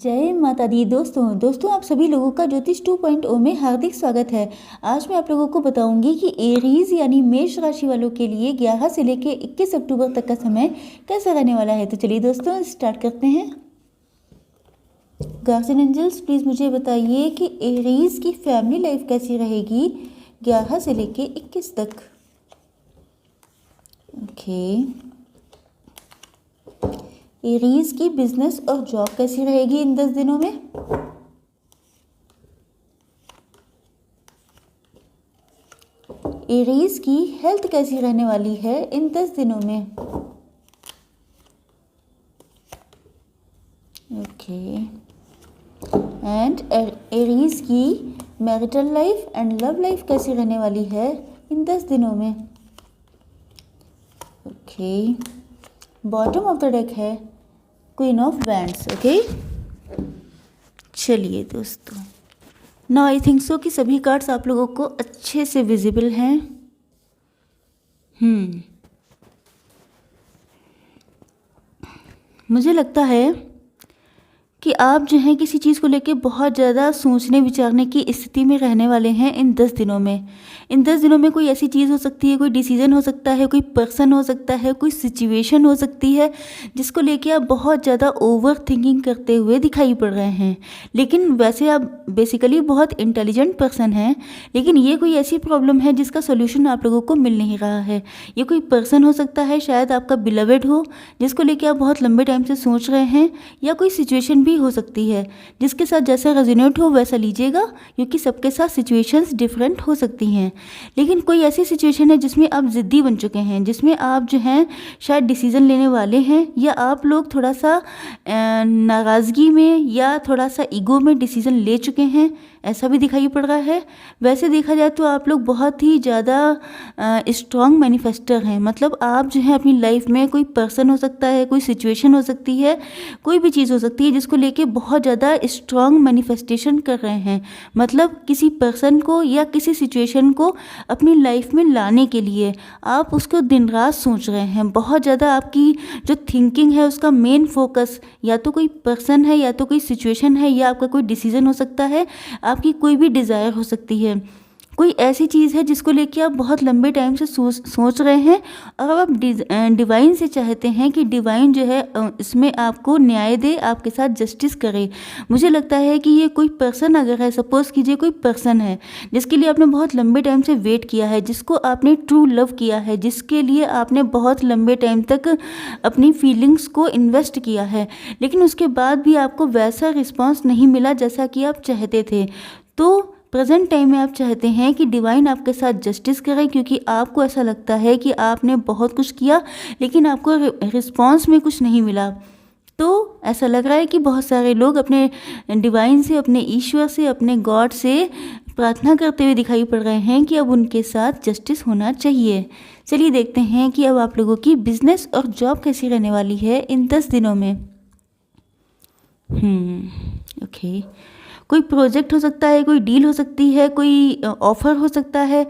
जय माता दी। दोस्तों आप सभी लोगों का ज्योतिष 2.0 में हार्दिक स्वागत है। आज मैं आप लोगों को बताऊंगी कि एरीज यानी मेष राशि वालों के लिए 11 से लेकर 21 अक्टूबर तक का समय कैसा रहने वाला है। तो चलिए दोस्तों स्टार्ट करते हैं। गार्जियन एंजल्स प्लीज़ मुझे बताइए कि एरीज की फैमिली लाइफ कैसी रहेगी 11 से लेकर 21 तक। ओके, एरीज की बिजनेस और जॉब कैसी रहेगी इन 10 दिनों में। एरीज की हेल्थ कैसी रहने वाली है इन 10 दिनों में। ओके, एंड एरीज की marital life and love life कैसी रहने वाली है इन 10 दिनों में। Okay, bottom of the deck है क्वीन ऑफ वैंड्स। ओके, चलिए दोस्तों, नाउ आई थिंक सो कि सभी कार्ड्स आप लोगों को अच्छे से विजिबल हैं। मुझे लगता है कि आप जो हैं किसी चीज़ को लेके बहुत ज़्यादा सोचने विचारने की स्थिति में रहने वाले हैं इन 10 दिनों में। इन 10 दिनों में कोई ऐसी चीज़ हो सकती है, कोई डिसीजन हो सकता है, कोई पर्सन हो सकता है, कोई सिचुएशन हो सकती है जिसको लेके आप बहुत ज़्यादा ओवर थिंकिंग करते हुए दिखाई पड़ रहे हैं। लेकिन वैसे आप बेसिकली बहुत इंटेलिजेंट पर्सन हैं, लेकिन ये कोई ऐसी प्रॉब्लम है जिसका सोल्यूशन आप लोगों को मिल नहीं रहा है। ये कोई पर्सन हो सकता है, शायद आपका बिलवेड हो जिसको लेके आप बहुत लंबे टाइम से सोच रहे हैं, या कोई सिचुएशन भी हो सकती है जिसके साथ जैसा रेजोनेट हो वैसा लीजिएगा, क्योंकि सबके साथ सिचुएशंस डिफरेंट हो सकती हैं। लेकिन कोई ऐसी सिचुएशन है जिसमें आप ज़िद्दी बन चुके हैं, जिसमें आप जो हैं शायद डिसीजन लेने वाले हैं, या आप लोग थोड़ा सा नाराज़गी में या थोड़ा सा ईगो में डिसीजन ले चुके हैं, ऐसा भी दिखाई पड़ रहा है। वैसे देखा जाए तो आप लोग बहुत ही ज़्यादा स्ट्रॉन्ग मैनिफेस्टर हैं। मतलब आप जो है अपनी लाइफ में कोई पर्सन हो सकता है, कोई सिचुएशन हो सकती है, कोई भी चीज़ हो सकती है जिसको लेके बहुत ज़्यादा स्ट्रॉन्ग मैनिफेस्टेशन कर रहे हैं। मतलब किसी पर्सन को या किसी सिचुएशन को अपनी लाइफ में लाने के लिए आप उसको दिन रात सोच रहे हैं। बहुत ज़्यादा आपकी जो थिंकिंग है उसका मेन फोकस या तो कोई पर्सन है, या तो कोई सिचुएशन है, या आपका कोई डिसीजन हो सकता है, आपकी कोई भी डिज़ायर हो सकती है। कोई ऐसी चीज़ है जिसको लेके आप बहुत लंबे टाइम से सोच रहे हैं, और आप डिवाइन से चाहते हैं कि डिवाइन जो है इसमें आपको न्याय दे, आपके साथ जस्टिस करे। मुझे लगता है कि ये कोई पर्सन अगर है, सपोज़ कीजिए कोई पर्सन है जिसके लिए आपने बहुत लंबे टाइम से वेट किया है, जिसको आपने ट्रू लव किया है, जिसके लिए आपने बहुत लंबे टाइम तक अपनी फीलिंग्स को इन्वेस्ट किया है, लेकिन उसके बाद भी आपको वैसा रिस्पॉन्स नहीं मिला जैसा कि आप चाहते थे। तो प्रेजेंट टाइम में आप चाहते हैं कि डिवाइन आपके साथ जस्टिस करे, क्योंकि आपको ऐसा लगता है कि आपने बहुत कुछ किया लेकिन आपको रिस्पॉन्स में कुछ नहीं मिला। तो ऐसा लग रहा है कि बहुत सारे लोग अपने डिवाइन से, अपने ईश्वर से, अपने गॉड से प्रार्थना करते हुए दिखाई पड़ रहे हैं कि अब उनके साथ जस्टिस होना चाहिए। चलिए देखते हैं कि अब आप लोगों की बिजनेस और जॉब कैसी रहने वाली है इन 10 दिनों में। ओके, कोई प्रोजेक्ट हो सकता है, कोई डील हो सकती है, कोई ऑफ़र हो सकता है,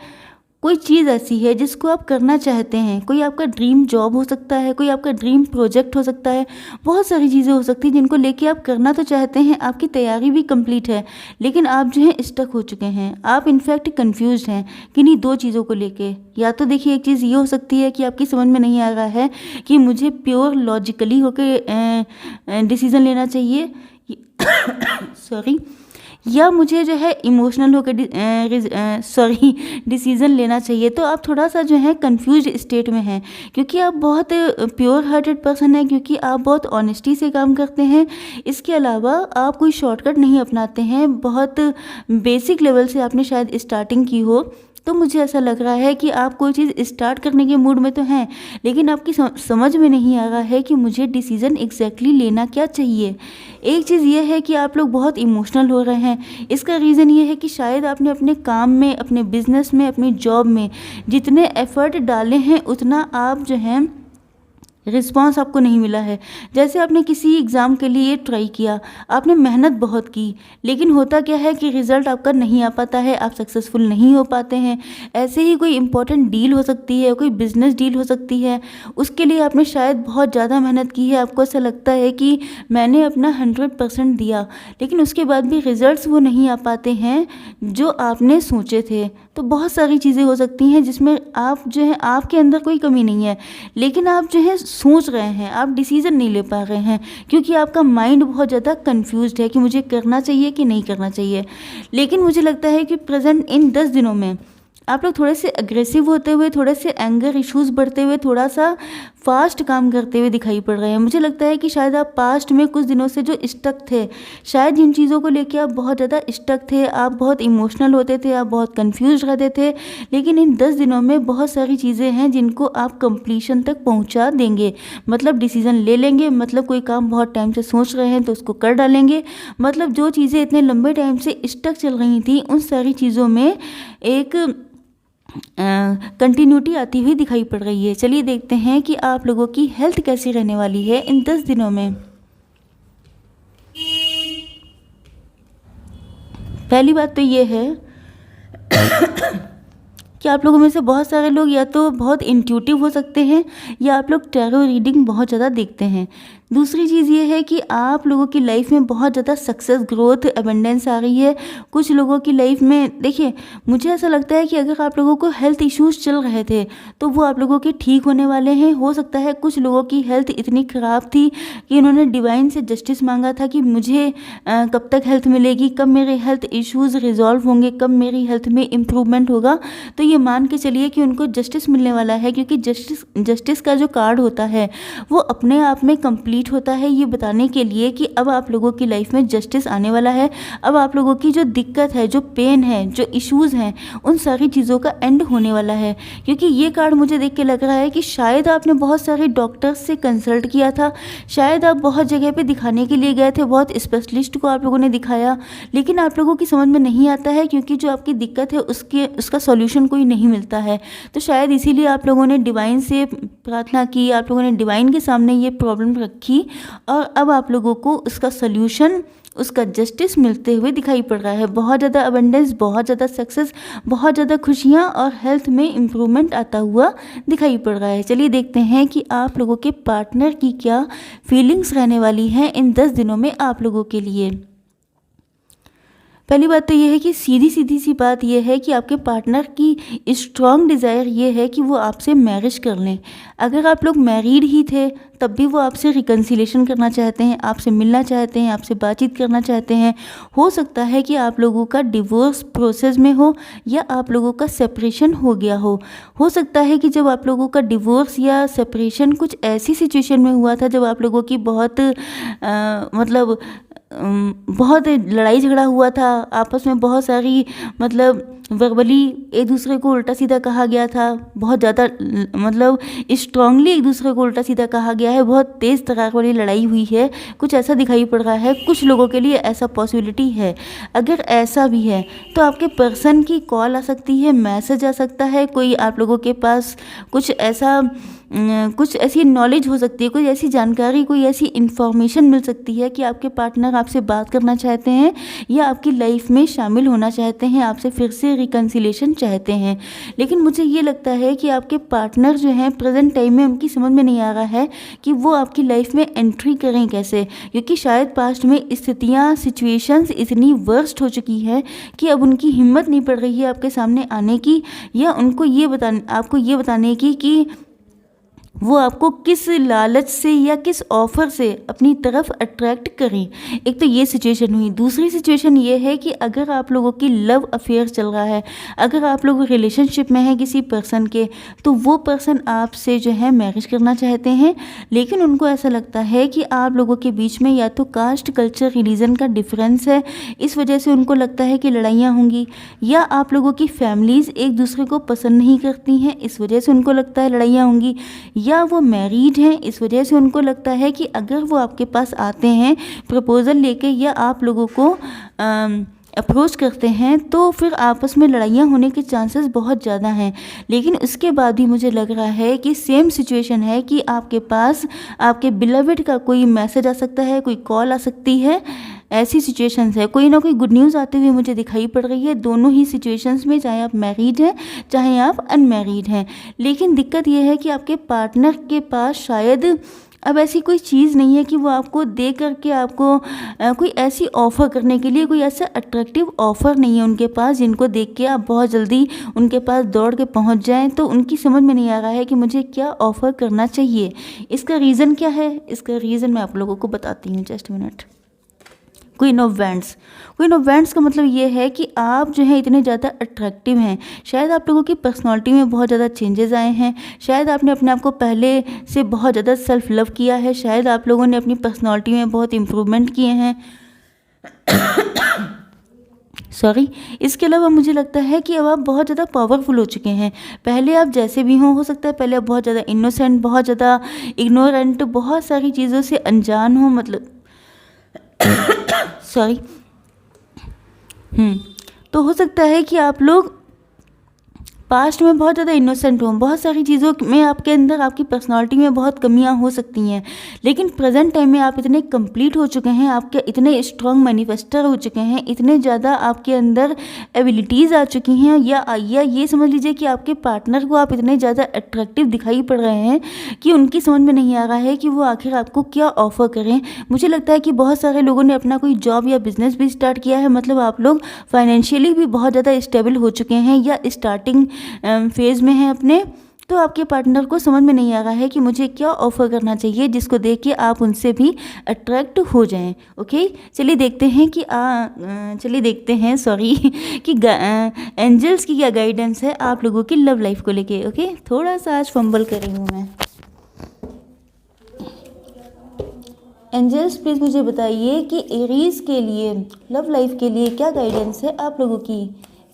कोई चीज़ ऐसी है जिसको आप करना चाहते हैं। कोई आपका ड्रीम जॉब हो सकता है, कोई आपका ड्रीम प्रोजेक्ट हो सकता है। बहुत सारी चीज़ें हो सकती हैं जिनको लेके आप करना तो चाहते हैं, आपकी तैयारी भी कंप्लीट है, लेकिन आप जो है स्टक हो चुके हैं। आप इनफैक्ट कंफ्यूज हैं किन्हीं दो चीज़ों को लेके। या तो देखिए, एक चीज़ ये हो सकती है कि आपकी समझ में नहीं आ रहा है कि मुझे प्योर लॉजिकली होकर डिसीज़न लेना चाहिए सॉरी, या मुझे जो है इमोशनल होकर डिसीज़न लेना चाहिए। तो आप थोड़ा सा जो है कंफ्यूज स्टेट में हैं, क्योंकि आप बहुत प्योर हार्टेड पर्सन हैं, क्योंकि आप बहुत ऑनेस्टी से काम करते हैं। इसके अलावा आप कोई शॉर्टकट नहीं अपनाते हैं। बहुत बेसिक लेवल से आपने शायद स्टार्टिंग की हो, तो मुझे ऐसा लग रहा है कि आप कोई चीज़ स्टार्ट करने के मूड में तो हैं, लेकिन आपकी समझ में नहीं आ रहा है कि मुझे डिसीज़न एग्जैक्टली लेना क्या चाहिए। एक चीज़ ये है कि आप लोग बहुत इमोशनल हो रहे हैं। इसका रीज़न ये है कि शायद आपने अपने काम में, अपने बिजनेस में, अपनी जॉब में जितने एफर्ट डाले हैं उतना आप जो हैं रिस्पॉन्स आपको नहीं मिला है। जैसे आपने किसी एग्ज़ाम के लिए ट्राई किया, आपने मेहनत बहुत की, लेकिन होता क्या है कि रिज़ल्ट आपका नहीं आ पाता है, आप सक्सेसफुल नहीं हो पाते हैं। ऐसे ही कोई इंपॉर्टेंट डील हो सकती है, कोई बिज़नेस डील हो सकती है, उसके लिए आपने शायद बहुत ज़्यादा मेहनत की है, आपको ऐसा लगता है कि मैंने अपना 100% दिया, लेकिन उसके बाद भी रिज़ल्ट्स वो नहीं आ पाते हैं जो आपने सोचे थे। तो बहुत सारी चीज़ें हो सकती हैं जिसमें आप जो है, आपके अंदर कोई कमी नहीं है, लेकिन आप जो है सोच रहे हैं, आप डिसीज़न नहीं ले पा रहे हैं, क्योंकि आपका माइंड बहुत ज़्यादा कंफ्यूज्ड है कि मुझे करना चाहिए कि नहीं करना चाहिए। लेकिन मुझे लगता है कि प्रेजेंट इन 10 दिनों में आप लोग थोड़े से अग्रेसिव होते हुए, थोड़े से एंगर इश्यूज़ बढ़ते हुए, थोड़ा सा फास्ट काम करते हुए दिखाई पड़ रहे हैं। मुझे लगता है कि शायद आप पास्ट में कुछ दिनों से जो स्टक थे, शायद जिन चीज़ों को लेके आप बहुत ज़्यादा स्टक थे, आप बहुत इमोशनल होते थे, आप बहुत कंफ्यूज रहते थे, लेकिन इन 10 दिनों में बहुत सारी चीज़ें हैं जिनको आप कंप्लीशन तक पहुंचा देंगे। मतलब डिसीज़न ले लेंगे, मतलब कोई काम बहुत टाइम से सोच रहे हैं तो उसको कर डालेंगे, मतलब जो चीज़ें इतने लंबे टाइम से स्टक चल रही थी उन सारी चीज़ों में एक कंटिन्यूटी आती हुई दिखाई पड़ रही है। चलिए देखते हैं कि आप लोगों की हेल्थ कैसी रहने वाली है इन 10 दिनों में। पहली बात तो ये है कि आप लोगों में से बहुत सारे लोग या तो बहुत इंट्यूटिव हो सकते हैं, या आप लोग टैरो रीडिंग बहुत ज़्यादा देखते हैं। दूसरी चीज़ ये है कि आप लोगों की लाइफ में बहुत ज़्यादा सक्सेस, ग्रोथ, एबंडेंस आ रही है। कुछ लोगों की लाइफ में देखिए, मुझे ऐसा लगता है कि अगर आप लोगों को हेल्थ इश्यूज़ चल रहे थे तो वो आप लोगों के ठीक होने वाले हैं। हो सकता है कुछ लोगों की हेल्थ इतनी ख़राब थी कि उन्होंने डिवाइन से जस्टिस मांगा था कि मुझे कब तक हेल्थ मिलेगी, कब मेरे हेल्थ इश्यूज़ रिजॉल्व होंगे, कब मेरी हेल्थ में इम्प्रूवमेंट होगा। तो ये मान के चलिए कि उनको जस्टिस मिलने वाला है, क्योंकि जस्टिस का जो कार्ड होता है वो अपने आप में कंप्लीट होता है ये बताने के लिए कि अब आप लोगों की लाइफ में जस्टिस आने वाला है। अब आप लोगों की जो दिक्कत है, जो पेन है, जो इश्यूज़ हैं, उन सारी चीज़ों का एंड होने वाला है। क्योंकि ये कार्ड मुझे देख के लग रहा है कि शायद आपने बहुत सारे डॉक्टर्स से कंसल्ट किया था, शायद आप बहुत जगह पे दिखाने के लिए गए थे, बहुत स्पेशलिस्ट को आप लोगों ने दिखाया, लेकिन आप लोगों की समझ में नहीं आता है, क्योंकि जो आपकी दिक्कत है उसका सॉल्यूशन कोई नहीं मिलता है। तो शायद इसीलिए आप लोगों ने डिवाइन से प्रार्थना की, आप लोगों ने डिवाइन के सामने ये प्रॉब्लम रखी, और अब आप लोगों को उसका सॉल्यूशन, उसका जस्टिस मिलते हुए दिखाई पड़ रहा है। बहुत ज़्यादा अबंडेंस, बहुत ज़्यादा सक्सेस, बहुत ज़्यादा खुशियाँ और हेल्थ में इम्प्रूवमेंट आता हुआ दिखाई पड़ रहा है। चलिए देखते हैं कि आप लोगों के पार्टनर की क्या फीलिंग्स रहने वाली हैं इन 10 दिनों में आप लोगों के लिए। पहली बात तो ये है कि सीधी सी बात ये है कि आपके पार्टनर की स्ट्रॉन्ग डिज़ायर ये है कि वो आपसे मैरिज कर लें। अगर आप लोग मैरिड ही थे तब भी वो आपसे रिकन्सिलेशन करना चाहते हैं, आपसे मिलना चाहते हैं, आपसे बातचीत करना चाहते हैं। हो सकता है कि आप लोगों का डिवोर्स प्रोसेस में हो, या आप लोगों का सेपरेशन हो गया हो सकता है कि जब आप लोगों का डिवोर्स या सेपरेशन कुछ ऐसी सिचुएशन में हुआ था जब आप लोगों की बहुत मतलब बहुत लड़ाई झगड़ा हुआ था, आपस में बहुत सारी मतलब वर्बली एक दूसरे को उल्टा सीधा कहा गया था, बहुत ज़्यादा मतलब स्ट्रांगली एक दूसरे को उल्टा सीधा कहा गया है, बहुत तेज़ तरार वाली लड़ाई हुई है, कुछ ऐसा दिखाई पड़ रहा है। कुछ लोगों के लिए ऐसा पॉसिबिलिटी है। अगर ऐसा भी है तो आपके पर्सन की कॉल आ सकती है, मैसेज आ सकता है, कोई आप लोगों के पास कुछ ऐसी नॉलेज हो सकती है, कोई ऐसी जानकारी, कोई ऐसी इन्फॉर्मेशन मिल सकती है कि आपके पार्टनर आपसे बात करना चाहते हैं या आपकी लाइफ में शामिल होना चाहते हैं, आपसे फिर से रिकन्सिलेशन चाहते हैं। लेकिन मुझे ये लगता है कि आपके पार्टनर जो हैं प्रेजेंट टाइम में उनकी समझ में नहीं आ रहा है कि वो आपकी लाइफ में एंट्री करें कैसे, क्योंकि शायद पास्ट में स्थितियाँ, सिचुएशंस इतनी वर्स्ट हो चुकी है कि अब उनकी हिम्मत नहीं पड़ रही है आपके सामने आने की, या उनको आपको ये बताने की कि वो आपको किस लालच से या किस ऑफ़र से अपनी तरफ अट्रैक्ट करें। एक तो ये सिचुएशन हुई। दूसरी सिचुएशन ये है कि अगर आप लोगों की लव अफेयर चल रहा है, अगर आप लोग रिलेशनशिप में हैं किसी पर्सन के, तो वो पर्सन आपसे जो है मैरिज करना चाहते हैं, लेकिन उनको ऐसा लगता है कि आप लोगों के बीच में या तो कास्ट, कल्चर, रिलीजन का डिफरेंस है, इस वजह से उनको लगता है कि लड़ाइयाँ होंगी, या आप लोगों की फैमिलीज़ एक दूसरे को पसंद नहीं करती हैं, इस वजह से उनको लगता है लड़ाइयाँ होंगी, या वो मैरिड हैं, इस वजह से उनको लगता है कि अगर वो आपके पास आते हैं प्रपोज़ल लेके, या आप लोगों को अप्रोच करते हैं तो फिर आपस में लड़ाइयाँ होने के चांसेस बहुत ज़्यादा हैं। लेकिन उसके बाद भी मुझे लग रहा है कि सेम सिचुएशन है कि आपके पास आपके बिलवेड का कोई मैसेज आ सकता है, कोई कॉल आ सकती है। ऐसी सिचुएशंस है, कोई ना कोई गुड न्यूज़ आते हुए मुझे दिखाई पड़ रही है दोनों ही सिचुएशंस में, चाहे आप मैरिड हैं चाहे आप अनमैरिड हैं। लेकिन दिक्कत ये है कि आपके पार्टनर के पास शायद अब ऐसी कोई चीज़ नहीं है कि वो आपको दे करके आपको कोई ऐसी ऑफ़र करने के लिए कोई ऐसा अट्रैक्टिव ऑफ़र नहीं है उनके पास जिनको देख के आप बहुत जल्दी उनके पास दौड़ के पहुंच जाएं। तो उनकी समझ में नहीं आ रहा है कि मुझे क्या ऑफ़र करना चाहिए। इसका रीज़न क्या है? इसका रीज़न मैं आप लोगों को बताती हूँ, just minute. Queen of wands. Queen of wands का मतलब ये है कि आप जो है इतने ज़्यादा अट्रैक्टिव हैं। शायद आप लोगों की पर्सनालिटी में बहुत ज़्यादा चेंजेस आए हैं। शायद आपने अपने आप को पहले से बहुत ज़्यादा सेल्फ लव किया है। शायद आप लोगों ने अपनी पर्सनालिटी में बहुत इम्प्रूवमेंट किए हैं। सॉरी। इसके अलावा मुझे लगता है कि अब आप बहुत ज़्यादा पावरफुल हो चुके हैं। पहले आप जैसे भी हो सकता है पहले आप बहुत ज़्यादा इनोसेंट, बहुत ज़्यादा इग्नोरेंट, बहुत सारी चीज़ों से अनजान हो, मतलब सॉरी। तो हो सकता है कि आप लोग पास्ट में बहुत ज़्यादा इनोसेंट हो, बहुत सारी चीज़ों में आपके अंदर आपकी पर्सनालिटी में बहुत कमियां हो सकती हैं। लेकिन प्रेजेंट टाइम में आप इतने कंप्लीट हो चुके हैं, आपके इतने स्ट्रॉन्ग मैनिफेस्टर हो चुके हैं, इतने ज़्यादा आपके अंदर एबिलिटीज़ आ चुकी हैं, या ये समझ लीजिए कि आपके पार्टनर को आप इतने ज़्यादा अट्रैक्टिव दिखाई पड़ रहे हैं कि उनकी समझ में नहीं आ रहा है कि वो आखिर आपको क्या ऑफ़र करें। मुझे लगता है कि बहुत सारे लोगों ने अपना कोई जॉब या बिजनेस भी स्टार्ट किया है, मतलब आप लोग फाइनेंशियली भी बहुत ज़्यादा स्टेबल हो चुके हैं या स्टार्टिंग फेज़ में हैं अपने। तो आपके पार्टनर को समझ में नहीं आ रहा है कि मुझे क्या ऑफ़र करना चाहिए जिसको देख के आप उनसे भी अट्रैक्ट हो जाएं। ओके, चलिए देखते हैं सॉरी कि एंजल्स की क्या गाइडेंस है आप लोगों की लव लाइफ को लेके। ओके, थोड़ा सा आज फंबल कर रही हूँ मैं। एंजल्स प्लीज़ मुझे बताइए कि एरीज़ के लिए लव लाइफ के लिए क्या गाइडेंस है आप लोगों की।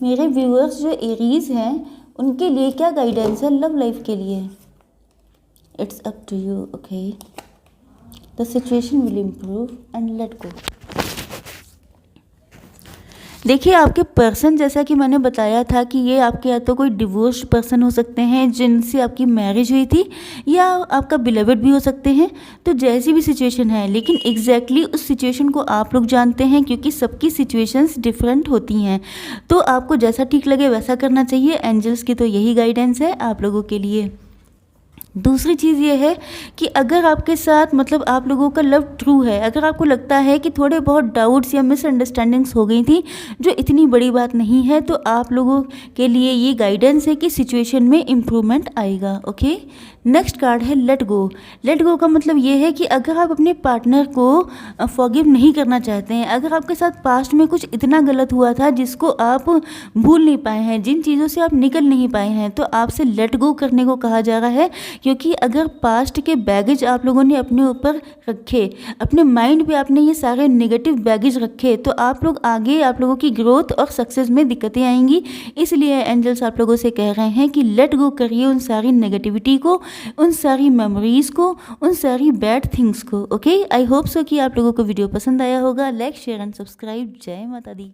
मेरे व्यूअर्स जो एरीज़ हैं उनके लिए क्या गाइडेंस है लव लाइफ के लिए। It's up to you. Okay, the situation will improve and let go. देखिए, आपके पर्सन, जैसा कि मैंने बताया था कि ये आपके या तो कोई डिवोर्स्ड पर्सन हो सकते हैं जिनसे आपकी मैरिज हुई थी, या आपका बिलवेड भी हो सकते हैं। तो जैसी भी सिचुएशन है, लेकिन एग्जैक्टली उस सिचुएशन को आप लोग जानते हैं क्योंकि सबकी सिचुएशंस डिफरेंट होती हैं। तो आपको जैसा ठीक लगे वैसा करना चाहिए। एंजल्स की तो यही गाइडेंस है आप लोगों के लिए। दूसरी चीज़ ये है कि अगर आपके साथ मतलब आप लोगों का लव ट्रू है, अगर आपको लगता है कि थोड़े बहुत डाउट्स या मिसअंडरस्टैंडिंग्स हो गई थी जो इतनी बड़ी बात नहीं है, तो आप लोगों के लिए ये गाइडेंस है कि सिचुएशन में इम्प्रूवमेंट आएगा। ओके, नेक्स्ट कार्ड है लेट गो। लेट गो का मतलब ये है कि अगर आप अपने पार्टनर को फॉरगिव नहीं करना चाहते हैं, अगर आपके साथ पास्ट में कुछ इतना गलत हुआ था जिसको आप भूल नहीं पाए हैं, जिन चीज़ों से आप निकल नहीं पाए हैं, तो आपसे लेट गो करने को कहा जा रहा है। क्योंकि अगर पास्ट के बैगेज आप लोगों ने अपने ऊपर रखे, अपने माइंड पे आपने ये सारे नेगेटिव बैगेज रखे, तो आप लोग आगे आप लोगों की ग्रोथ और सक्सेस में दिक्कतें आएंगी। इसलिए एंजल्स आप लोगों से कह रहे हैं कि लेट गो करिए उन सारी नेगेटिविटी को, उन सारी मेमोरीज को, उन सारी बैड थिंग्स को। ओके, आई होप सो कि आप लोगों को वीडियो पसंद आया होगा। Like, share and subscribe. जय माता दी।